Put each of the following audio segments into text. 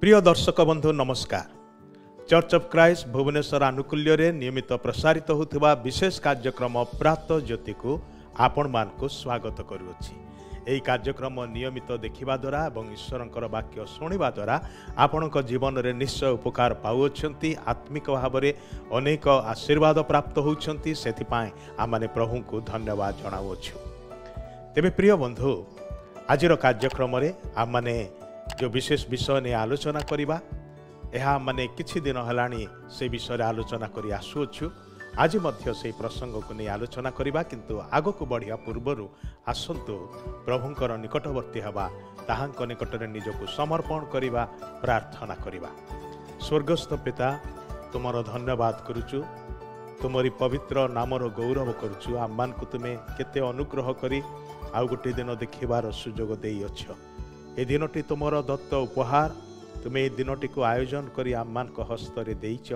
प्रिय दर्शक बंधु नमस्कार। चर्च ऑफ क्राइस्ट भुवनेश्वर आनुकूल्य रे नियमित प्रसारित होता विशेष कार्यक्रम प्रात ज्योति को आपण मान को स्वागत करुछि। एही कार्यक्रम नियमित देखिबा द्वारा एवं ईश्वरंकर वाक्य शुणिबा द्वारा आपणक जीवन रे निश्चय उपकार पाउछंती, आत्मिक भाव में अनेक आशीर्वाद प्राप्त होउछंती। सेथिपाई आमाने प्रभु को धन्यवाद जणाउछु। तेबे प्रिय बंधु, आजिर कार्यक्रम रे आमाने जो विशेष विषय ने आलोचना करिबा, यह माने किछि दिन हलानी से विषय आलोचना करी आसुछु। आज मध्य से प्रसंग को नहीं आलोचना करिबा, किंतु आगो को बढ़िया पूर्वरु आसंतु प्रभुंकर निकटवर्ती हवा, ताहांक निकटरे निजको समर्पण करिबा, प्रार्थना करिबा। स्वर्गस्थ पिता, तुमरो धन्यवाद करूछु, तुमरी पवित्र नामर गौरव करूछु। आम्मान को तुमे केते अनुग्रह करी आउ गोटे दिन देखिबार सुजोग देई अछ। ए दिनटी तुमर दत्त उपहार, तुम्हें ए दिनटी को आयोजन करी आम्मान को हस्तरे देइछ।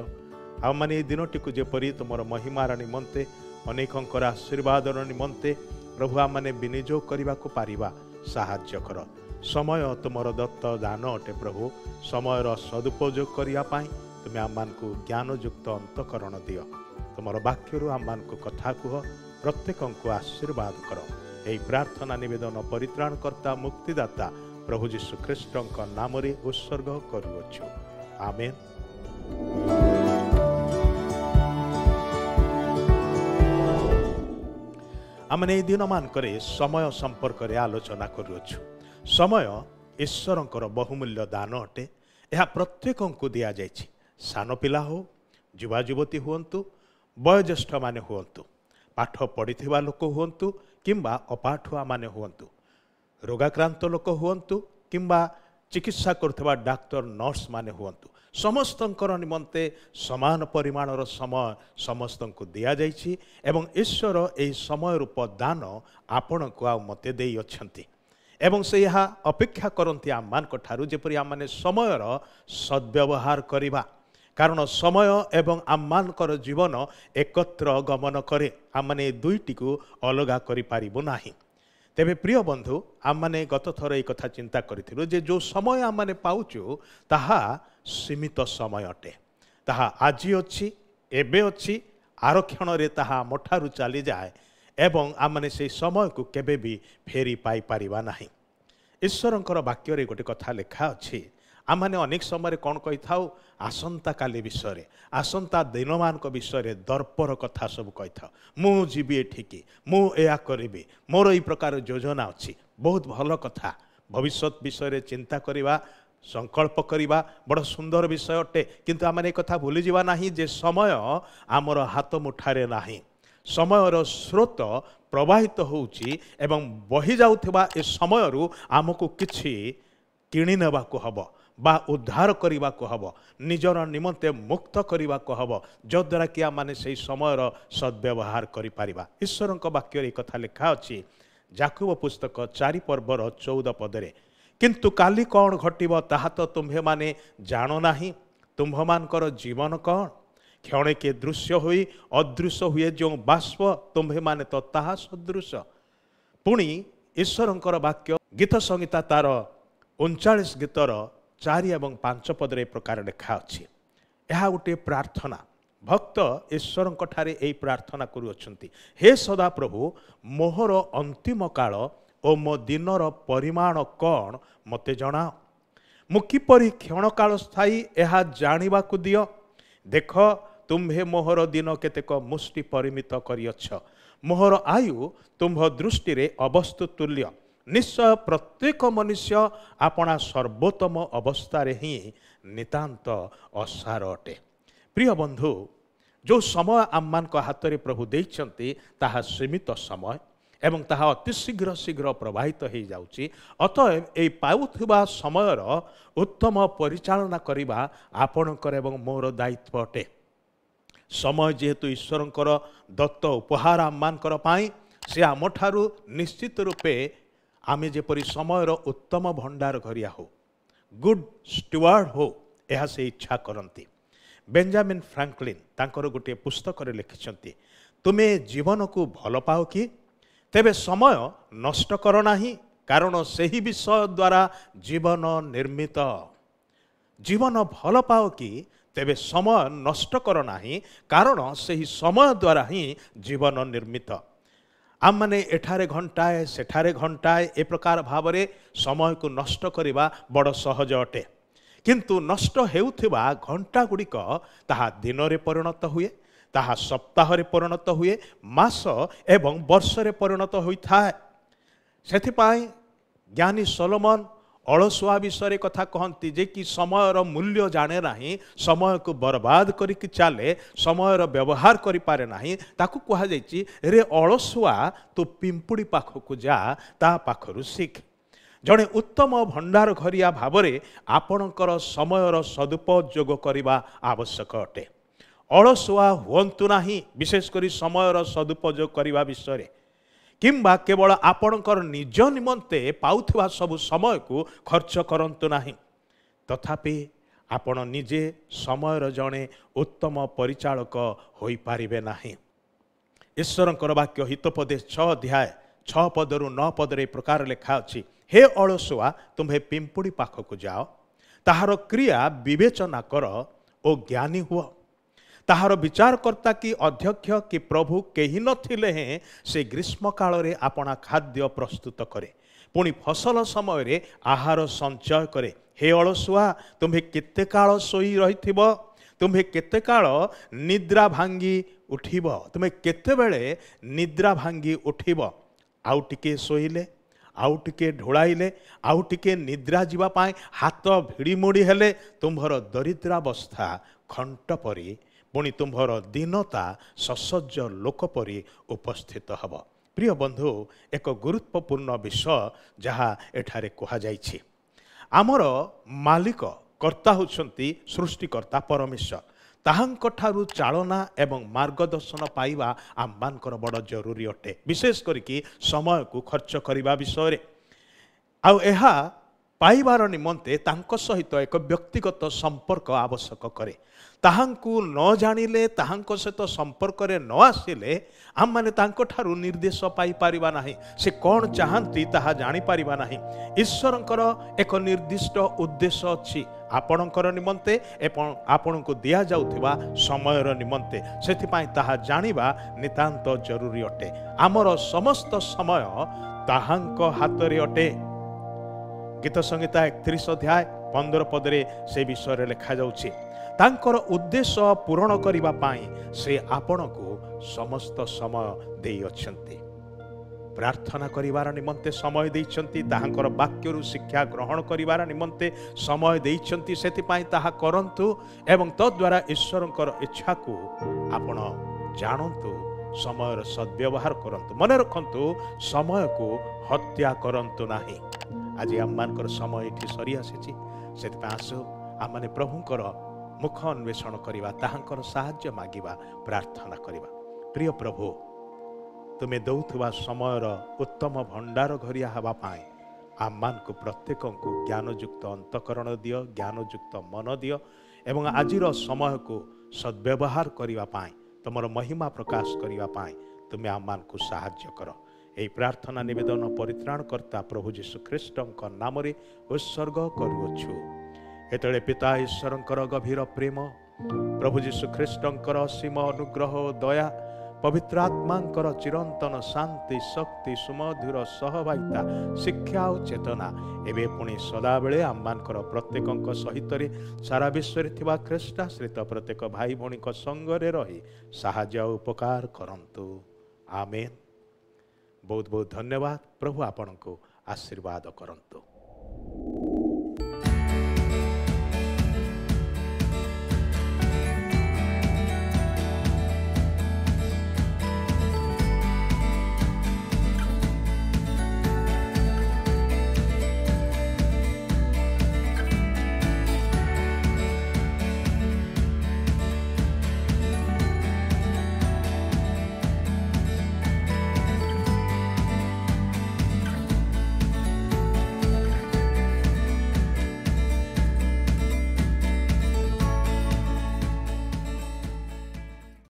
आमने ए दिनटी को जेपरी तुमर महिमार निमंते अनेकंकर आशीर्वादर निमंते प्रभु आमने विनियोग करने को पारिबा साहाय्य कर। समय तुमर दत्त दान अटे प्रभु, समयर सदुपयोग करने तुम्हें आम्मान को ज्ञानयुक्त अंतकरण दियो। तुमर वाक्यरु आम्मान को कथा कुह, प्रत्येक को आशीर्वाद कर। यही प्रार्थना निवेदन परित्राणकर्ता मुक्तिदाता प्रभु जीशु ख्रीष्ट नाम रे उत्सर्ग करुछु। आमेन। आमने दिन मानकरे समय संपर्क रे आलोचना करुछु। समय ईश्वरंकर बहुमूल्य दान अटे। यह प्रत्येक को दिया जायछि। सान पिला हो, युवा युवती हुंतु, वयोज्येष्ठ माने हुंतु, पाठ पढ़िथिबा लोक हुंतु किंबा अपाठुआ माने हुंतु, रोगाक्रांत लोक हुंतु किंबा चिकित्सा करथबा डाक्टर नर्स माने हुंतु, समस्तंकर निमंते समान परिमाणर समय समस्तंको दिया जायछि। एवं ईश्वर एही समय रूप दान आपण को आ मते देई अछंती। एवं से यहा अपेक्षा करंती आमान को ठारू जेपरि आमाने समयर सद्व्यवहार करिबा, कारण समय एवं आमानकर जीवन एकत्र गमन करे। आमाने दुईटी को अलगा करि पारिबो नाही। तेबे प्रिय बंधु, आमने गत थर एक कथा चिंता करिथिलु जे जो समय आमने पाउछु ताहा सीमित समय अटे। ताहा आजी अछि, एबे अछि, आरक्षण रे ताहा मठारु चली जाए एवं आमने से समय को केबे भी फेरी पाई पारिबा नाही। ईश्वरंकर वाक्य रे गोटे कथा लेखा अछि। आमने अनेक समय कौन कही थाउ, आसंता काली विषय, आसंता दिनमान विषय दर्पर कथा सब कही था। मु जीवी एठिकी, मु या करिबी, मोर ई प्रकार योजना अच्छी। बहुत भल कथा। भविष्यत विषय चिंता करिबा, संकल्प करिबा बड़ सुंदर विषय अटे। किंतु आमने कथा भूली जिबा नाही जे समय आमर हाथ मुठारे नाही। समयर स्रोत प्रवाहित होउची एवं बही जाउथिबा ए समयरु आमको किछि किणी नेबाको हबो बा उद्धार करने को हम, निजर निमंते मुक्त करने को हम, जद्वारा कि आमने से समय सद्व्यवहार करिपारिबा। ईश्वरंक वाक्य कथा लिखा अछि याकूब पुस्तक 4 पर्वर 14 पदरे, किंतु काली कौन घटिब ताहा तो तुम्हे माने जानो नाही। तुम्भमानकर जीवन कौन, क्षणे के दृश्य हुई अदृश्य हुए जो बाष्प, तुम्हे माने तो ताहा सदृश। पुणी ईश्वरंकर वाक्य गीत संहिता तार 39 गीतर 4 एवं 5 पदरे प्रकार लिखा अछि। यह गोटे प्रार्थना। भक्त ईश्वर ठारे यही प्रार्थना करुअछंती, हे सदा प्रभु, मोहर अंतिम काल और मो दिनर परिमाण कौन मते जणाओ। मु किपरि क्षण काल स्थायी यह जानिबा को दियो। देख, तुम्हे मोहर दिन केतेक मुष्टि परिमित करियछ। मोहर आयु तुम्भ दृष्टि रे अवस्तु तुल्य। निश्चय प्रत्येक मनुष्य अपना सर्वोत्तम अवस्था रे ही नितांत असार अटे। प्रिय बंधु, जो समय आम्मान को हाथ रे प्रभु देइछंती ताहा सीमित समय एवं ताहा अति शीघ्र शीघ्र प्रवाहित हो जाउची। अतएव ए पाउथबा समयर उत्तम परिचालना करिबा आपणकर एवं मोर दायित्व अटे। समय जेहेतु ईश्वरंकर दत्त उपहार आम्मानकर पाई, से आमठारु निश्चित रूपे आमे जेपरी समयर उत्तम भंडार घरिया हो, गुड स्टुआर्ड हो, यह से इच्छा करती। बेंजामिन फ्रैंकलिन तांकर गोटे पुस्तक रे लिखिछंती, तुमे जीवन को भल पाओ कि, तेबे समय नष्ट कर नाही, कारण सही विषय द्वारा जीवन निर्मित। जीवन भल पाओ कि तेबे समय नष्ट कर नाही, कारण सही समय द्वारा ही जीवन निर्मित। आम मैंने एठारे घंटाए सेठारे घंटाए ए प्रकार भावरे समय को नष्ट करिबा बड़ सहज अटे, किंतु नष्ट हेउथिबा घंटा गुड़िक ताहा दिन रे परिणत हुए, ताहा सप्ताह रे परिणत हुए, मास एवं वर्ष रे परिणत होइथाए। सेथिपाई ज्ञानी सोलोमन अलसुआ विषय कथा कहती जे कि समयर मूल्य जाने नाही, समय को बर्बाद करिक चले, समयर व्यवहार करि पारे नाही, ताकू कहा जायछि रे अलसुआ तू पिंपुड़ी पाखकु जा, ता पाखरु सीख। जड़े उत्तम भंडार घरिया भावरे आपणकर समयर सदुपयोग करने आवश्यक अटे। अलसुआ हुअंतु नाही, विशेष करी समयर सदुपयोग करने विषय किंबा केवल आपणकर निज निमंते पाउथिबा सबु समय को खर्च करंतु नाही। तथापि आपण निजे समयर जणे उत्तम परिचालक होई पारिबे नाही। ईश्वरंकर वाक्य हितोपदेश 6 अध्याय 6 पदरु 9 पदरे प्रकार लेखा अछि, हे अलसुआ तुम्हें पिंपुड़ी पाखकु जाओ, ताहार क्रिया विवेचना कर ओ ज्ञानी हुआ। ताहार विचारकर्ता कि अध्यक्ष कि प्रभु केही नथिले हैं, से ग्रीष्म काल रे आपना खाद्य प्रस्तुत करे, पुणी फसल समय रे आहार संचय करे। हे अलसुआ तुम्हें केते काल सोई रहिथिब, तुम्हें केते काल निद्रा भांगी उठिब, तुम्हें केते बेले निद्रा भांगी उठिब। आउ टिके सोइले, आउ टिके ढोळाइले, आउ टिके निद्रा जीवा पाए हाथ भिड़ी मोड़ी हेले तुम्भर दरिद्रावस्था खंट परी, पुणी तुम्भर दीनता ससज्ज लोक परी उपस्थित हब। प्रिय बंधु, एक गुरुत्वपूर्ण विषय जहाँ एठारे कहा जाइछि, आमर मालिक कर्ता होछंती सृष्टिकर्ता परमेश्वर, ताहांकठारु चालना एवं मार्गदर्शन पाइबा आममानकर बड़ जरूरी अटे, विशेष करिकी समय को खर्च करिबा विषय रे। आउ एहा पाइबार निमंते तांको सहित एक व्यक्तिगत संपर्क आवश्यक करे। ताहांकु न जानिले, ताहांको सहित संपर्क रे न आसिले आम माने तांको ठारु निर्देश पाई पारिबा नाही, से कोन चाहंती ताहा जानि पारिबा नाही। ईश्वरंकर एक निर्दिष्ट उद्देश्य अछि आपणकर निमंते एवं आपणको दिया जाउथिबा समयर निमंते, सेथिपाई ताहा जानिबा नितांत जरूरी अटे। आमर समस्त समय ताहांको हातरे अटे। गीत संहिता 31 अध्याय 15 पदरे से विषय लिखा जाउछि, तांकर उद्देश्य पूर्ण करिबा पाई से आपणको समस्त समय देई अछंती। प्रार्थना करिवार निमंते समय देइछंती, ताहांकर वाक्यरु शिक्षा ग्रहण करिवार निमंते समय देइछंती, सेतिपाई ताहा करंतु एवं तद्वारा ईश्वरंकर इच्छा को आपण जानंतु, समयर सद्व्यवहार करंतु। मने रखंतु, समय को हत्या करंतु नाही। आज आममानकर समय एठी सरी आसीछि, सेतिपाई आसु आमने प्रभुंकर मुख अन्वेषण करिबा, ताहांकर साहाय्य मागिबा, प्रार्थना करिबा। प्रिय प्रभु, तुमे दौथुबा समयर उत्तम भंडार घरिया हवा पाए आममान को प्रत्येक को ज्ञानयुक्त अंतकरण दियो, ज्ञानयुक्त मन दियो एवं आजिर समय को सद्व्यवहार करिबा पाए, तुमर महिमा प्रकाश करिबा पाए तुमे आममान को साहाय्य कर। एही प्रार्थना निवेदन परित्राणकर्ता प्रभु जीशु ख्रीष्टଙ୍କ नामरे उत्सर्ग करूछु। एतळे पिता ईश्वरंकर गभीर प्रेम, प्रभु जीशु ख्रीष्टंकर असीम अनुग्रह दया, पवित्र आत्मांकर चिरंतन शांति शक्ति सुमधुर सहभागिता शिक्षा और चेतना एवं पुणी सदाबले आममानकर प्रत्येक सहित सारा विश्व थिबा ख्रीष्टाश्रित प्रत्येक भाई भौणी संगरे रही साहाय्य उपकार करंतु। आमेन। बहुत बहुत धन्यवाद। प्रभु आपन को आशीर्वाद करंतु।